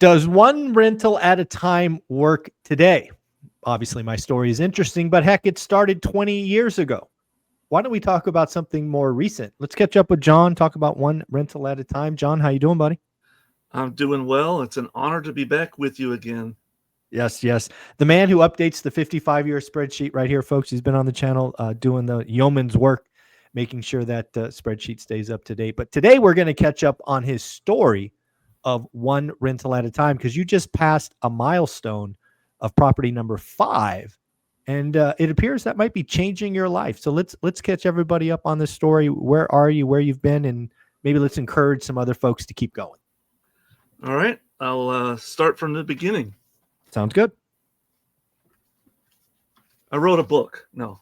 Does one rental at a time work today? Obviously, my story is interesting, but heck, it started 20 years ago. Why don't we talk about something more recent? Let's catch up with John, talk about one rental at a time. John, how you doing, buddy? I'm doing well. It's an honor to be back with you again. Yes, yes. The man who updates the 55-year spreadsheet right here, folks. He's been on the channel doing the yeoman's work, making sure that spreadsheet stays up to date. But today we're going to catch up on his story of one rental at a time, because you just passed a milestone of property number 5, and it appears that might be changing your life. So let's catch everybody up on this story. Where are you? Where you've been? And maybe let's encourage some other folks to keep going. All right. I'll start from the beginning. Sounds good. I wrote a book. No.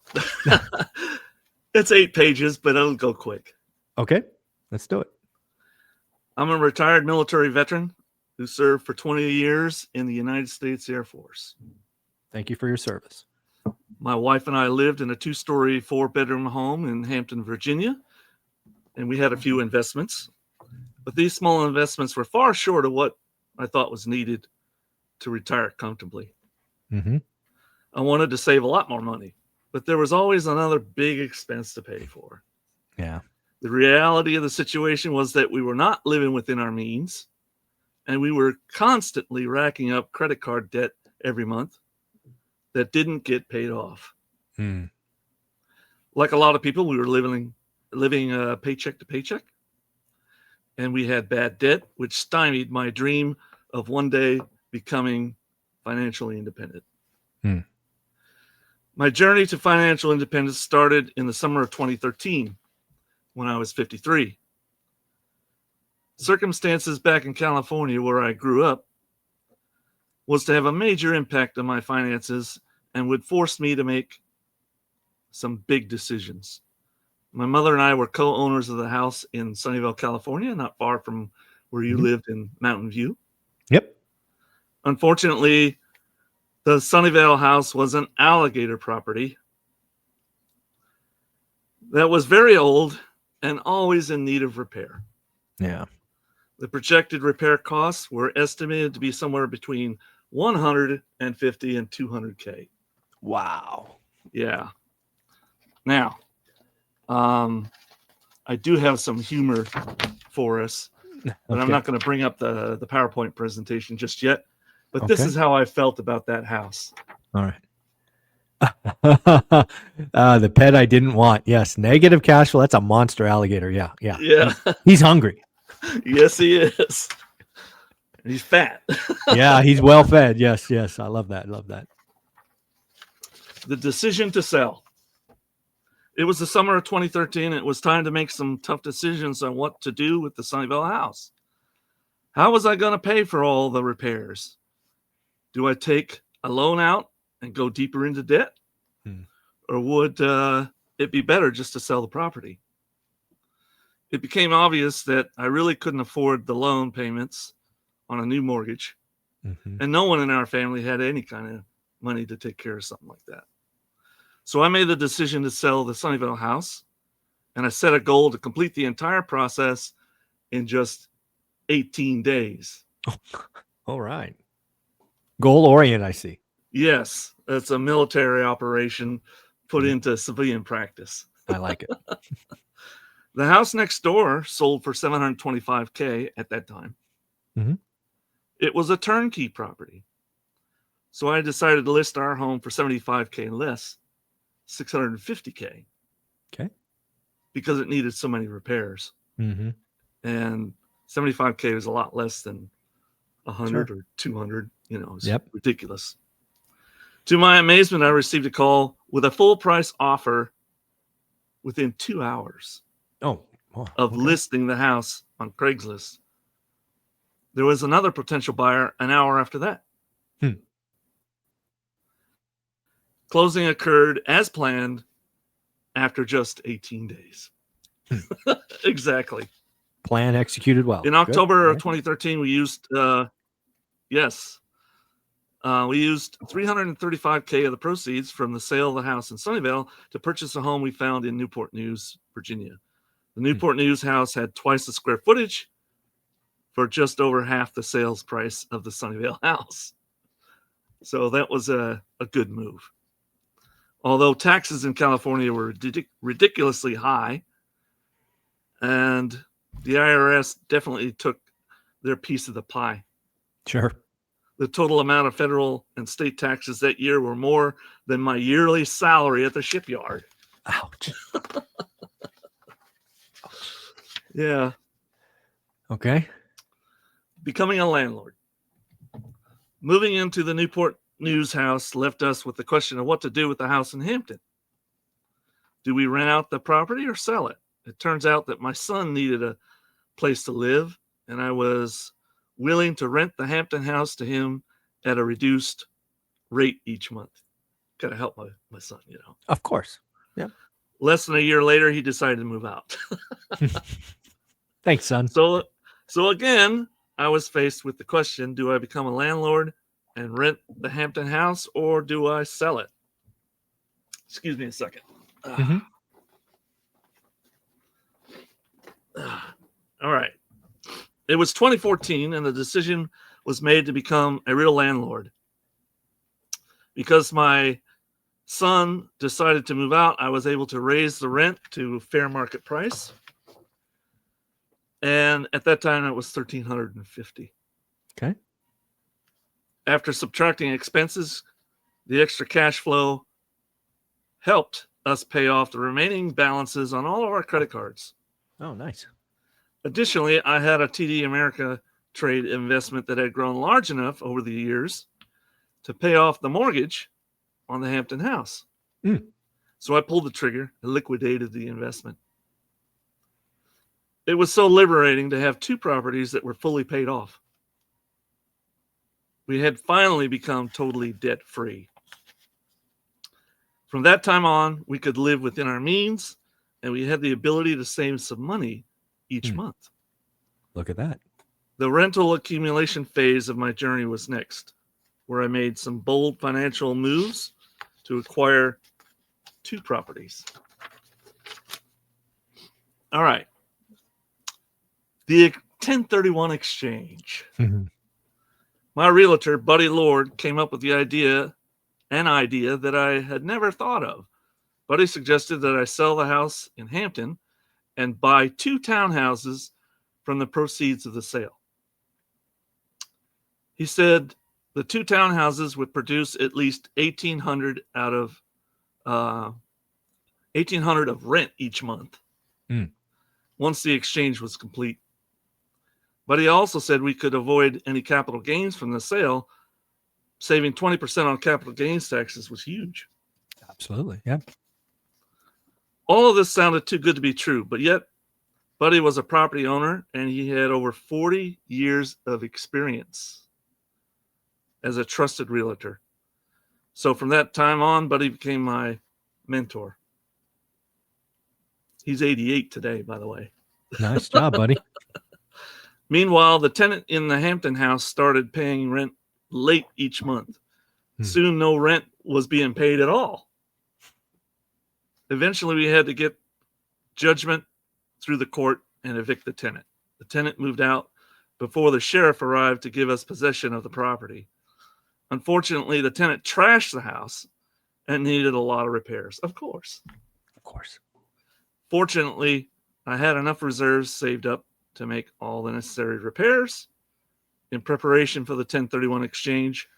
It's 8 pages, but it'll go quick. Okay. Let's do it. I'm a retired military veteran who served for 20 years in the United States Air Force. Thank you for your service. My wife and I lived in a 2-story, 4-bedroom home in Hampton, Virginia, and we had a few investments. But these small investments were far short of what I thought was needed to retire comfortably. Mm-hmm. I wanted to save a lot more money, but there was always another big expense to pay for. Yeah. The reality of the situation was that we were not living within our means, and we were constantly racking up credit card debt every month that didn't get paid off. Like a lot of people, we were living paycheck to paycheck, and we had bad debt, which stymied my dream of one day becoming financially independent. My journey to financial independence started in the summer of 2013 when I was 53. Circumstances back in California, where I grew up, was to have a major impact on my finances and would force me to make some big decisions. My mother and I were co-owners of the house in Sunnyvale, California, not far from where you lived in Mountain View. Yep. Unfortunately, the Sunnyvale house was an alligator property that was very old and always in need of repair. Yeah. The projected repair costs were estimated to be somewhere between $150 and $200K. Wow. Yeah. Now, I do have some humor for us, but Okay. I'm not going to bring up the PowerPoint presentation just yet. But this is how I felt about that house. All right. The pet I didn't want. Yes. Negative cash flow. That's a monster alligator. Yeah. Yeah. Yeah. He's hungry. Yes, he is. He's fat. Yeah. He's well fed. Yes. Yes. I love that. Love that. The decision to sell. It was the summer of 2013. It was time to make some tough decisions on what to do with the Sunnyvale house. How was I going to pay for all the repairs? Do I take a loan out and go deeper into debt? Or would it be better just to sell the property? It became obvious that I really couldn't afford the loan payments on a new mortgage. And no one in our family had any kind of money to take care of something like that. So I made the decision to sell the Sunnyvale house, and I set a goal to complete the entire process in just 18 days. All right. Goal oriented, I see. Yes, it's a military operation put into civilian practice. I like it. The house next door sold for $725K at that time. It was a turnkey property. So I decided to list our home for $75K less, $650K. Okay. Because it needed so many repairs. And $75K was a lot less than 100 or 200. You know, it's ridiculous. To my amazement, I received a call with a full price offer within 2 hours of listing the house on Craigslist. There was another potential buyer an hour after that. Closing occurred as planned after just 18 days. Exactly. Plan executed well. In October of 2013, we used, we used $335K of the proceeds from the sale of the house in Sunnyvale to purchase a home we found in Newport News, Virginia. The Newport News house had twice the square footage for just over half the sales price of the Sunnyvale house. So that was a good move. Although taxes in California were ridiculously high, and the IRS definitely took their piece of the pie. Sure. The total amount of federal and state taxes that year were more than my yearly salary at the shipyard. Ouch. Yeah. Okay. Becoming a landlord. Moving into the Newport News house left us with the question of what to do with the house in Hampton. Do we rent out the property or sell it? It turns out that my son needed a place to live, and I was willing to rent the Hampton house to him at a reduced rate each month. Gotta help my son, you know. Of course. Yeah. Less than a year later, he decided to move out. Thanks, son. So again, I was faced with the question, do I become a landlord and rent the Hampton house, or do I sell it? Excuse me a second. Mm-hmm. All right. It was 2014, and the decision was made to become a real landlord. Because my son decided to move out, I was able to raise the rent to fair market price. And at that time, it was $1,350. Okay. After subtracting expenses, the extra cash flow helped us pay off the remaining balances on all of our credit cards. Oh, nice. Additionally, I had a TD America trade investment that had grown large enough over the years to pay off the mortgage on the Hampton house. Mm. So I pulled the trigger and liquidated the investment. It was so liberating to have two properties that were fully paid off. We had finally become totally debt-free. From that time on, we could live within our means, and we had the ability to save some money each month. Look at that. The rental accumulation phase of my journey was next, where I made some bold financial moves to acquire two properties. All right. The 1031 exchange. Mm-hmm. My realtor, Buddy Lord, came up with an idea that I had never thought of. Buddy suggested that I sell the house in Hampton and buy two townhouses from the proceeds of the sale. He said the two townhouses would produce at least $1,800 of rent each month once the exchange was complete. But he also said we could avoid any capital gains from the sale. Saving 20% on capital gains taxes was huge. Absolutely. Yeah. All of this sounded too good to be true, but yet Buddy was a property owner and he had over 40 years of experience as a trusted realtor. So from that time on, Buddy became my mentor. He's 88 today, by the way. Nice job, buddy. Meanwhile, the tenant in the Hampton house started paying rent late each month. Soon, no rent was being paid at all. Eventually, we had to get judgment through the court and evict the tenant. The tenant moved out before the sheriff arrived to give us possession of the property. Unfortunately, the tenant trashed the house and needed a lot of repairs. Of course. Fortunately, I had enough reserves saved up to make all the necessary repairs in preparation for the 1031 exchange.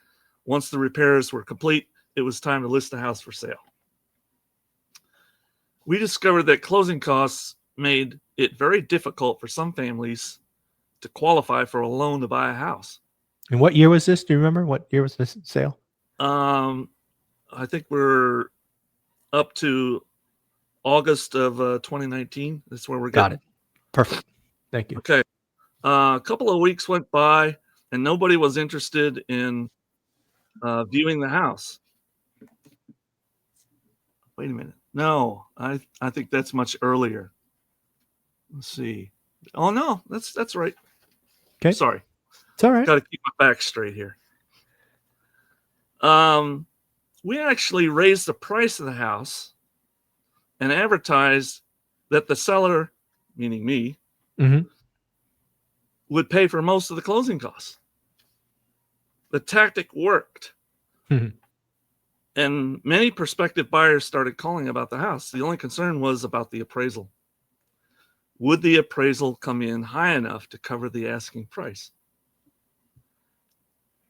Once the repairs were complete, it was time to list the house for sale. We discovered that closing costs made it very difficult for some families to qualify for a loan to buy a house. And what year was this? Do you remember what year was this sale? I think we're up to August of 2019. That's where we're Got it. Perfect. Thank you. Okay. A couple of weeks went by and nobody was interested in viewing the house. Wait a minute. No, I think that's much earlier. Let's see. Oh no, that's right. Okay. Sorry. It's all right. Got to keep my back straight here. We actually raised the price of the house and advertised that the seller, meaning me, would pay for most of the closing costs. The tactic worked. And many prospective buyers started calling about the house. The only concern was about the appraisal. Would the appraisal come in high enough to cover the asking price?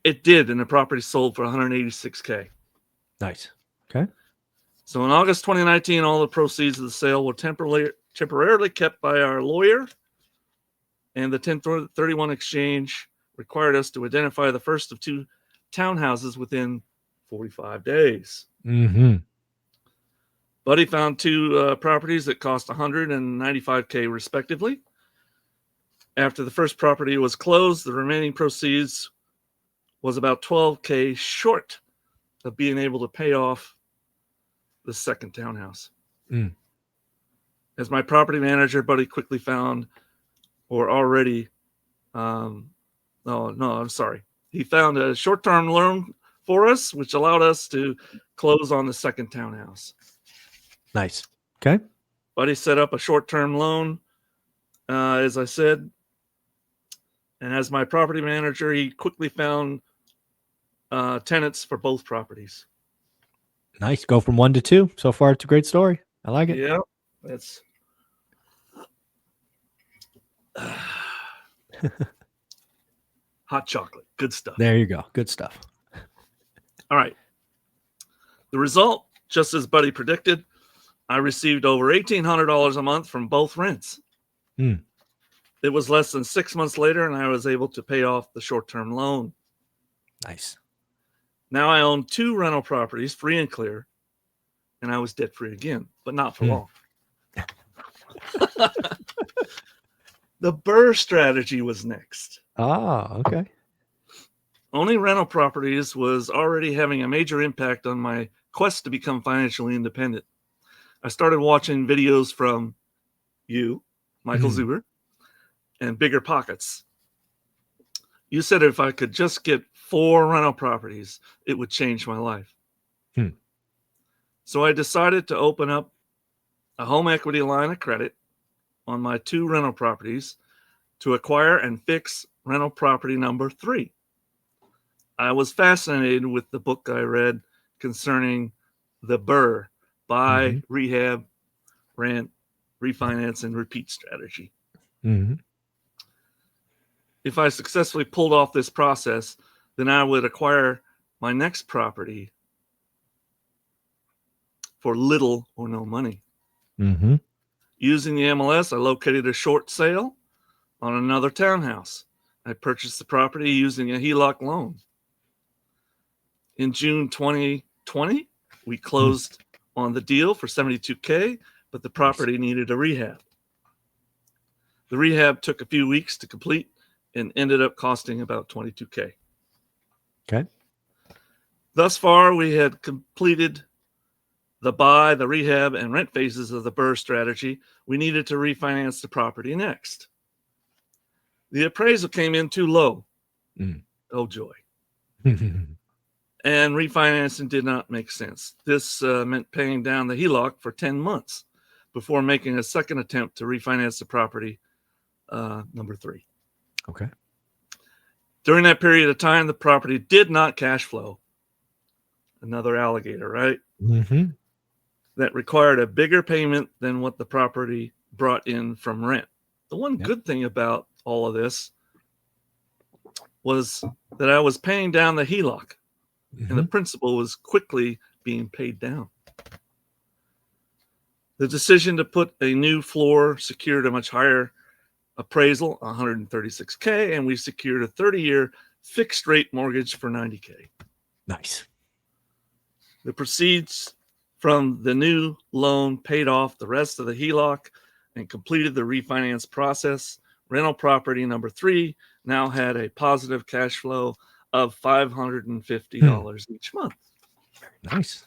It did, and the property sold for $186K. Nice. Okay. So in August 2019, all the proceeds of the sale were temporarily kept by our lawyer, and the 1031 exchange required us to identify the first of 2 townhouses within 45 days. Buddy found 2 properties that cost $195K respectively. After the first property was closed, the remaining proceeds was about $12K short of being able to pay off the second townhouse. As my property manager, Buddy quickly found, or already, he found a short-term loan for us, which allowed us to close on the second townhouse. Nice. Okay. Buddy set up a short-term loan, as I said, and as my property manager, he quickly found tenants for both properties. Nice. Go from 1 to 2. So far, it's a great story. I like it. Yeah, that's hot chocolate. Good stuff. There you go. Good stuff. All right. The result, just as Buddy predicted, I received over $1,800 a month from both rents. It was less than 6 months later, and I was able to pay off the short-term loan. Nice. Now I own 2 rental properties, free and clear, and I was debt-free again, but not for long. The BRRRR strategy was next. Okay. Owning rental properties was already having a major impact on my quest to become financially independent. I started watching videos from you, Michael Zuber, and Bigger Pockets. You said if I could just get 4 rental properties, it would change my life. So I decided to open up a home equity line of credit on my 2 rental properties to acquire and fix rental property number 3. I was fascinated with the book I read concerning the BRRRR, buy, rehab, rent, refinance, and repeat strategy. If I successfully pulled off this process, then I would acquire my next property for little or no money. Using the MLS, I located a short sale on another townhouse. I purchased the property using a HELOC loan. In June 2020, we closed on the deal for $72K, but the property needed a rehab. The rehab took a few weeks to complete and ended up costing about $22K. Okay. Thus far, we had completed the buy, the rehab, and rent phases of the BRRRR strategy. We needed to refinance the property next. The appraisal came in too low. Oh, joy. And refinancing did not make sense. This meant paying down the HELOC for 10 months before making a second attempt to refinance the property number 3. Okay. During that period of time, the property did not cash flow. Another alligator, right? That required a bigger payment than what the property brought in from rent. The one good thing about all of this was that I was paying down the HELOC, and the principal was quickly being paid down. The decision to put a new floor secured a much higher appraisal, $136K, and we secured a 30-year fixed rate mortgage for $90K. Nice. The proceeds from the new loan paid off the rest of the HELOC and completed the refinance process. Rental property number 3 now had a positive cash flow of $550 each month. Nice.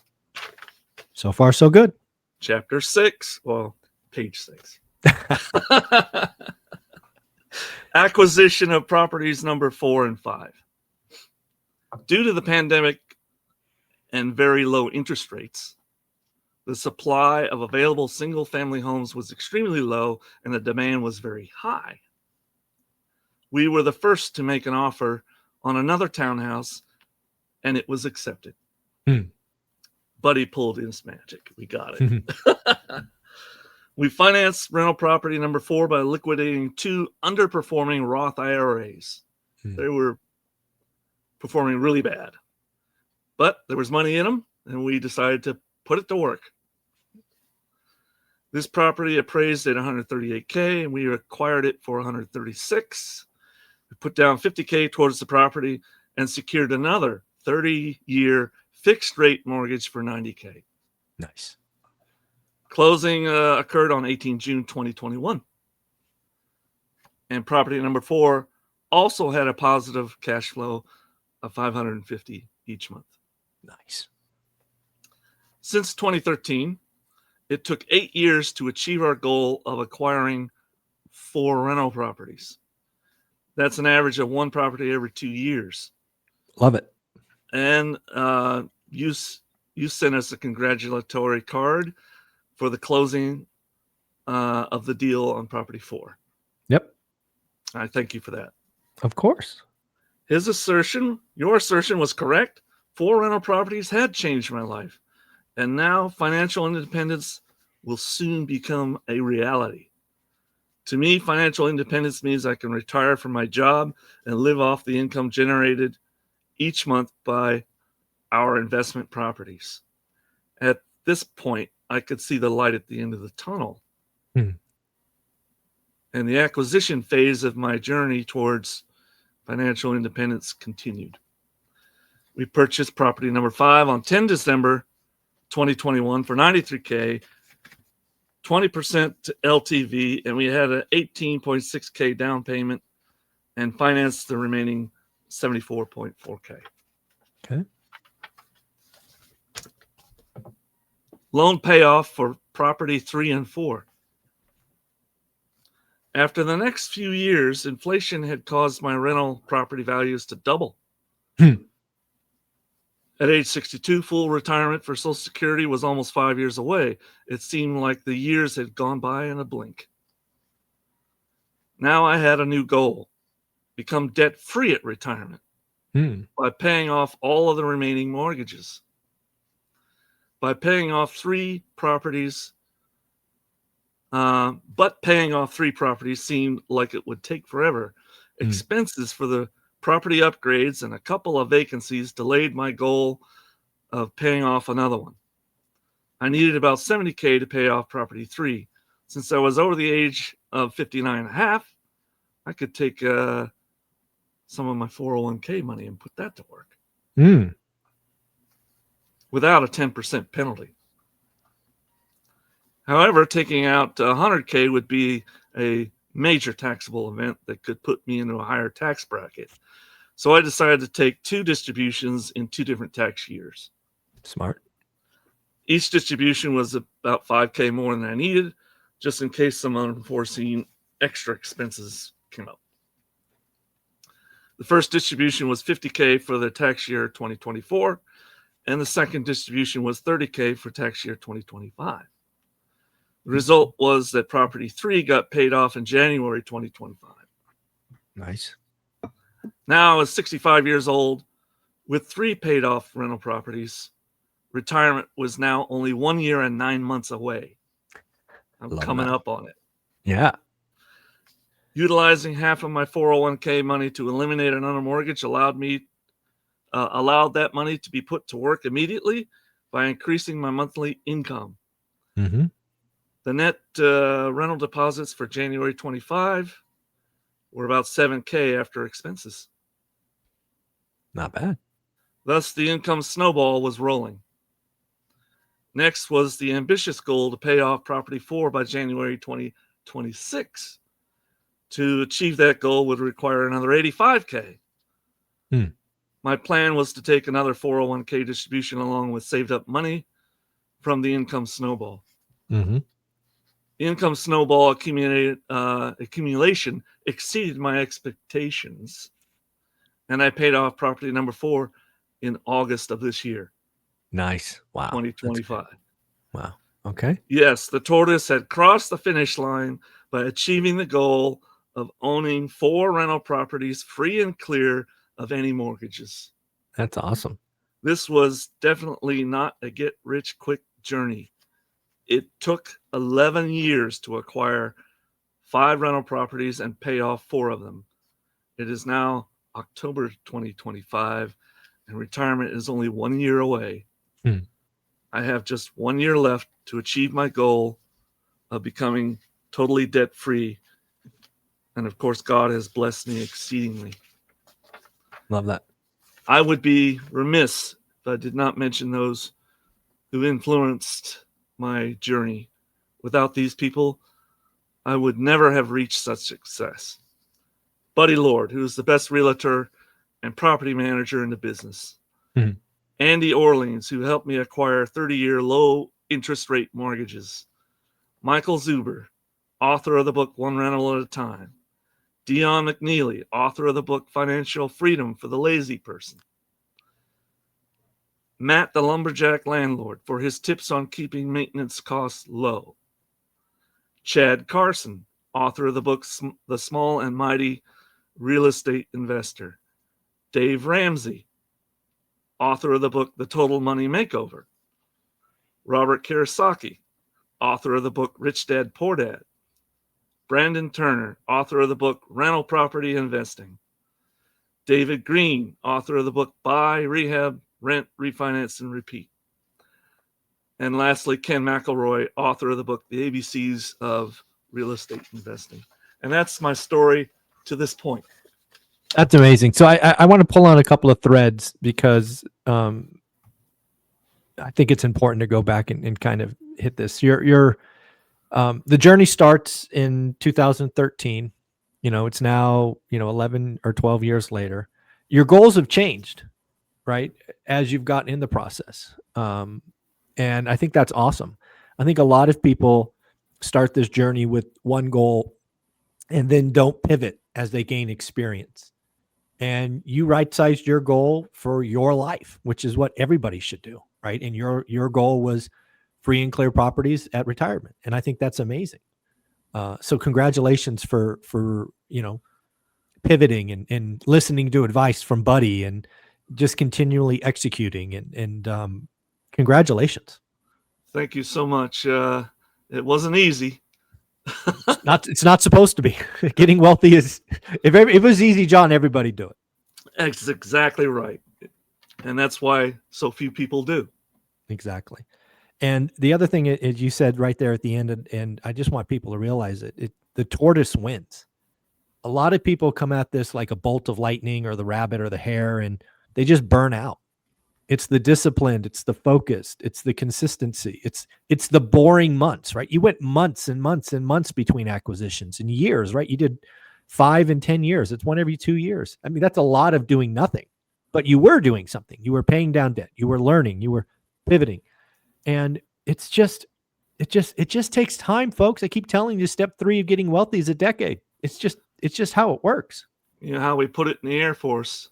So far, so good. Chapter 6, well, page 6. Acquisition of properties number 4 and 5. Due to the pandemic and very low interest rates, the supply of available single-family homes was extremely low and the demand was very high. We were the first to make an offer on another townhouse, and it was accepted. Buddy pulled his magic. We got it. We financed rental property number 4 by liquidating 2 underperforming Roth IRAs. They were performing really bad, but there was money in them, and we decided to put it to work. This property appraised at $138K, and we acquired it for $136. We put down $50K towards the property and secured another 30-year fixed-rate mortgage for $90K. Nice. Closing occurred on 18 June 2021. And property number 4 also had a positive cash flow of $550 each month. Nice. Since 2013, it took 8 years to achieve our goal of acquiring 4 rental properties. That's an average of 1 property every 2 years. Love it. And you sent us a congratulatory card for the closing of the deal on property 4. Yep. I thank you for that. Of course. Your assertion was correct. 4 rental properties had changed my life. And now financial independence will soon become a reality. To me, financial independence means I can retire from my job and live off the income generated each month by our investment properties. At this point, I could see the light at the end of the tunnel. And the acquisition phase of my journey towards financial independence continued. We purchased property number 5 on 10 December 2021 for $93K, 20% to LTV, and we had an $18.6K down payment and financed the remaining $74.4K. Okay. Loan payoff for property 3 and 4. After the next few years, inflation had caused my rental property values to double. At age 62, full retirement for Social Security was almost 5 years away. It seemed like the years had gone by in a blink. Now I had a new goal: become debt-free at retirement by paying off all of the remaining mortgages. By paying off 3 properties, but paying off 3 properties seemed like it would take forever. Expenses for the property upgrades and a couple of vacancies delayed my goal of paying off another one. I needed about $70K to pay off property 3. Since I was over the age of 59 and a half, I could take some of my 401k money and put that to work without a 10% penalty. However, taking out 100K would be a major taxable event that could put me into a higher tax bracket. So I decided to take 2 distributions in 2 different tax years. Smart. Each distribution was about $5K more than I needed, just in case some unforeseen extra expenses came up. The first distribution was $50K for the tax year 2024, and the second distribution was $30K for tax year 2025. The result was that property 3 got paid off in January 2025. Nice. Now I was 65 years old with 3 paid off rental properties. Retirement was now only 1 year and 9 months away. I'm coming up on it. Yeah. Utilizing half of my 401k money to eliminate another mortgage allowed that money to be put to work immediately by increasing my monthly income. The net rental deposits for January 25 were about $7K after expenses. Not bad. Thus, the income snowball was rolling. Next was the ambitious goal to pay off property 4 by January 2026. To achieve that goal would require another $85K. My plan was to take another 401k distribution along with saved up money from the income snowball. The income snowball accumulation exceeded my expectations, and I paid off property number 4 in August of this year. Nice. Wow. 2025. Wow. Okay. Yes, the tortoise had crossed the finish line by achieving the goal of owning 4 rental properties free and clear of any mortgages. That's awesome. This was definitely not a get-rich-quick journey. It took 11 years to acquire 5 rental properties and pay off 4 of them. It is now October 2025, and retirement is only 1 year away. I have just 1 year left to achieve my goal of becoming totally debt-free. And of course, God has blessed me exceedingly. Love that. I would be remiss if I did not mention those who influenced my journey. Without these people, I would never have reached such success. Buddy Lord, who is the best realtor and property manager in the business. Mhm. Andy Orleans, who helped me acquire 30-year low interest rate mortgages. Michael Zuber, author of the book One Rental at a Time. Dion McNeely, author of the book Financial Freedom for the Lazy Person. Matt the Lumberjack Landlord for his tips on keeping maintenance costs low. Chad Carson, author of the book The Small and Mighty Real Estate Investor. Dave Ramsey, author of the book The Total Money Makeover. Robert Kiyosaki, author of the book Rich Dad Poor Dad. Brandon Turner, author of the book Rental Property Investing. David Green, author of the book Buy, Rehab, Rent, Refinance, and Repeat. And lastly, Ken McElroy, author of the book The ABCs of Real Estate Investing. And that's my story to this point. That's amazing. So I want to pull on a couple of threads because I think it's important to go back and kind of hit this. The journey starts in 2013. It's now 11 or 12 years later. Your goals have changed, right, as you've gotten in the process. And I think that's awesome. I think a lot of people start this journey with one goal and then don't pivot as they gain experience. And you right-sized your goal for your life, which is what everybody should do, right? And your goal was free and clear properties at retirement. And I think that's amazing. So congratulations for pivoting and listening to advice from Buddy and just continually executing and congratulations. Thank you so much. It wasn't easy. It's not supposed to be. Getting wealthy is, if it was easy, John, everybody'd do it. That's exactly right. And that's why so few people do. Exactly. And the other thing is you said right there at the end, and I just want people to realize the tortoise wins. A lot of people come at this like a bolt of lightning or the rabbit or the hare, and they just burn out. It's the discipline, it's the focus, it's the consistency, it's the boring months, right? You went months and months and months between acquisitions and years, right? You did 5 and 10 years. It's one every 2 years. I mean, that's a lot of doing nothing, but you were doing something. You were paying down debt. You were learning. You were pivoting. And it just takes time, folks. I keep telling you, step 3 of getting wealthy is a decade. It's just how it works. You know how we put it in the Air Force.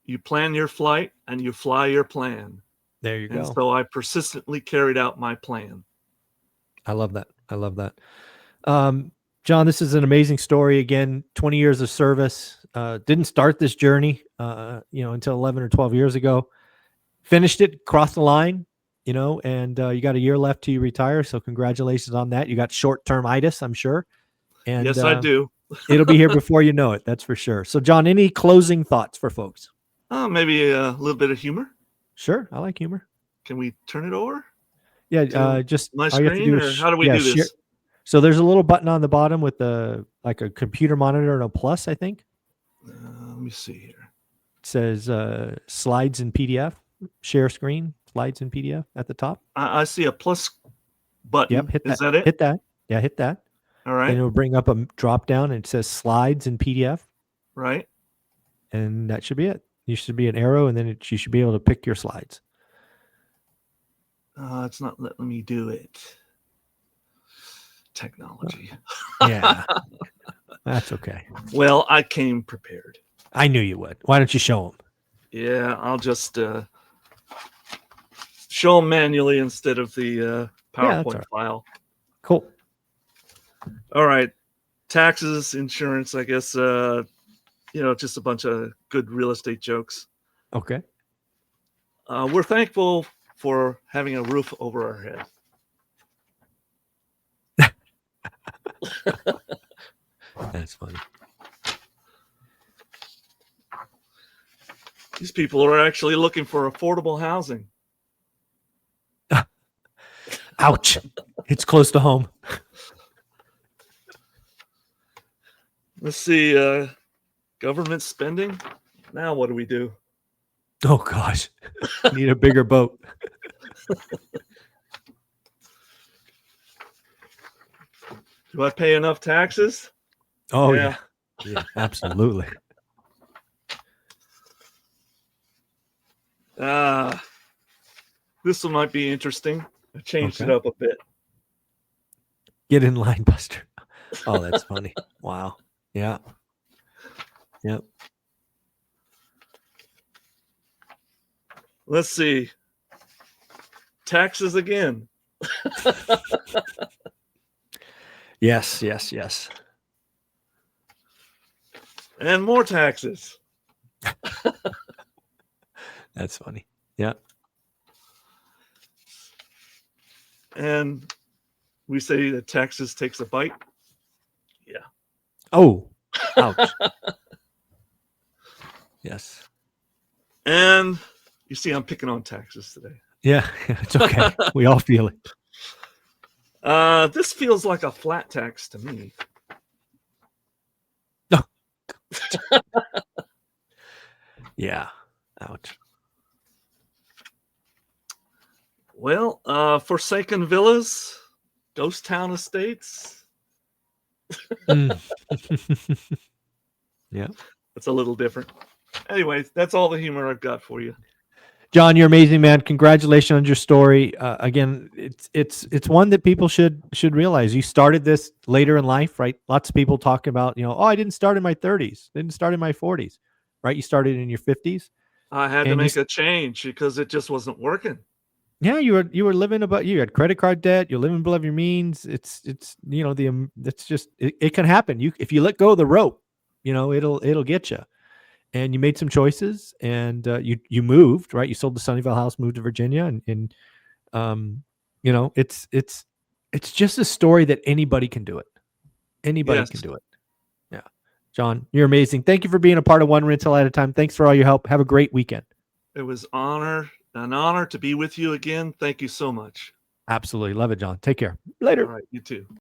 You plan your flight and you fly your plan. There you go. And so I persistently carried out my plan. I love that. John, this is an amazing story. Again, 20 years of service. Didn't start this journey, until 11 or 12 years ago. Finished it, crossed the line, and you got a year left till you retire. So congratulations on that. You got short-term itis, I'm sure. And yes, I do. It'll be here before you know it. That's for sure. So, John, any closing thoughts for folks? Maybe a little bit of humor. Sure, I like humor. Can we turn it over? Yeah, just my screen, or how do we do this? So there's a little button on the bottom with like a computer monitor and a plus, I think. Let me see here. It says slides in PDF. Share screen, slides in PDF at the top. I see a plus button. Yep, hit that. Is that it? Hit that. Yeah, hit that. All right. Then it'll bring up a drop down and it says slides in PDF. Right. And that should be it. You should be an arrow, and then you should be able to pick your slides. It's not letting me do it. Technology. Yeah. That's okay. Well, I came prepared. I knew you would. Why don't you show them? Yeah, I'll just show them manually instead of the PowerPoint file. Cool. All right. taxes, insurance, I guess, just a bunch of good real estate jokes. Okay. We're thankful for having a roof over our head. That's funny. These people are actually looking for affordable housing. Ouch. It's close to home. Let's see. Government spending. Now what do we do? Oh, gosh. Need a bigger boat. Do I pay enough taxes? Oh, yeah. Yeah, absolutely. This one might be interesting. I changed it up a bit. Get in line, Buster. Oh, that's funny. Wow. Yeah. Yep. Let's see. Taxes again. Yes, yes, yes. And more taxes. That's funny. Yeah. And we say that taxes takes a bite. Yeah. Oh, ouch. Yes. And you see, I'm picking on taxes today. Yeah, it's okay. We all feel it. This feels like a flat tax to me. No. Yeah. Ouch. Well, Forsaken Villas, Ghost Town Estates. Yeah. It's a little different. Anyway, that's all the humor I've got for you. John, you're amazing, man. Congratulations on your story. Again, it's one that people should realize. You started this later in life, right? Lots of people talk about, oh, I didn't start in my 30s, didn't start in my 40s, right? You started in your 50s. I had to make a change because it just wasn't working. Yeah, you were living you had credit card debt. You're living below your means. It's just it can happen. If you let go of the rope, it'll get you. And you made some choices, and you moved, right? You sold the Sunnyvale house, moved to Virginia, and it's just a story that anybody can do it. Anybody can do it. Yeah, John, you're amazing. Thank you for being a part of One Rental at a Time. Thanks for all your help. Have a great weekend. It was an honor to be with you again. Thank you so much. Absolutely. Love it, John. Take care. Later. All right, you too.